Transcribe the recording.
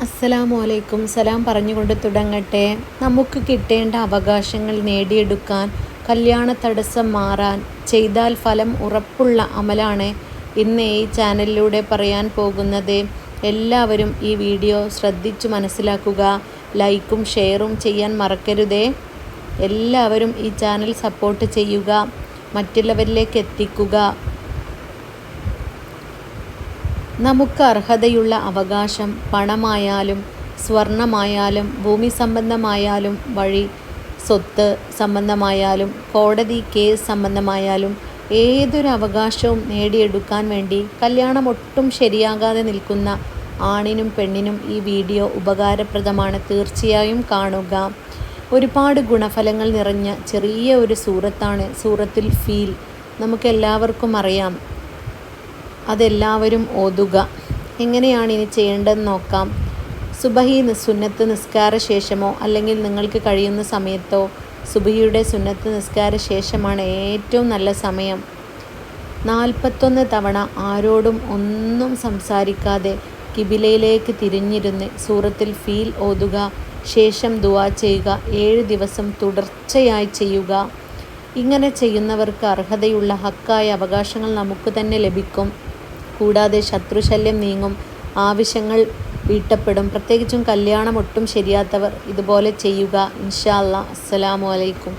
അസ്സലാമു അലൈക്കും. സലാം പറഞ്ഞുകൊണ്ട് തുടങ്ങട്ടെ. നമുക്ക് കിട്ടേണ്ട അവകാശങ്ങൾ നേടിയെടുക്കാൻ, കല്യാണ തടസ്സം മാറാൻ ചെയ്താൽ ഫലം ഉറപ്പുള്ള അമലാണ് ഇന്ന് ഈ ചാനലിലൂടെ പറയാൻ പോകുന്നത്. എല്ലാവരും ഈ വീഡിയോ ശ്രദ്ധിച്ചു മനസ്സിലാക്കുക. ലൈക്കും ഷെയറും ചെയ്യാൻ മറക്കരുതേ. എല്ലാവരും ഈ ചാനൽ സപ്പോർട്ട് ചെയ്യുക, മറ്റുള്ളവരിലേക്ക് എത്തിക്കുക. നമുക്ക് അർഹതയുള്ള അവകാശം പണമായാലും സ്വർണമായാലും ഭൂമി സംബന്ധമായാലും വഴി സ്വത്ത് സംബന്ധമായാലും കോടതി കേസ് സംബന്ധമായാലും ഏതൊരു അവകാശവും നേടിയെടുക്കാൻ വേണ്ടി കല്യാണം ഒട്ടും ശരിയാകാതെ നിൽക്കുന്ന ആണിനും പെണ്ണിനും ഈ വീഡിയോ ഉപകാരപ്രദമാണ്. തീർച്ചയായും കാണുക. ഒരുപാട് ഗുണഫലങ്ങൾ നിറഞ്ഞ ചെറിയ ഒരു സൂറത്താണ് സൂറത്തുൽ ഫീൽ. നമുക്കെല്ലാവർക്കും അറിയാം. അതെല്ലാവരും ഓതുക. എങ്ങനെയാണ് ഇനി ചെയ്യേണ്ടതെന്ന് നോക്കാം. സുബഹി സുന്നത്ത് നിസ്കാര ശേഷമോ അല്ലെങ്കിൽ നിങ്ങൾക്ക് കഴിയുന്ന സമയത്തോ, സുബഹിയുടെ സുന്നത്ത് നിസ്കാര ശേഷമാണ് ഏറ്റവും നല്ല സമയം. 41 തവണ ആരോടും ഒന്നും സംസാരിക്കാതെ കിബിലയിലേക്ക് തിരിഞ്ഞിരുന്ന് സൂറത്തുൽ ഫീൽ ഓതുക. ശേഷം ദുആ ചെയ്യുക. 7 ദിവസം തുടർച്ചയായി ചെയ്യുക. ഇങ്ങനെ ചെയ്യുന്നവർക്ക് അർഹതയുള്ള ഹക്കായ അവകാശങ്ങൾ നമുക്ക് തന്നെ ലഭിക്കും. കൂടാതെ ശത്രുശല്യം നീങ്ങും, ആവശ്യങ്ങൾ വീട്ടപ്പെടും. പ്രത്യേകിച്ചും കല്യാണം ഒട്ടും ശരിയാത്തവർ ഇതുപോലെ ചെയ്യുക. ഇൻഷാ അല്ലാഹ്. അസ്സലാമു അലൈക്കും.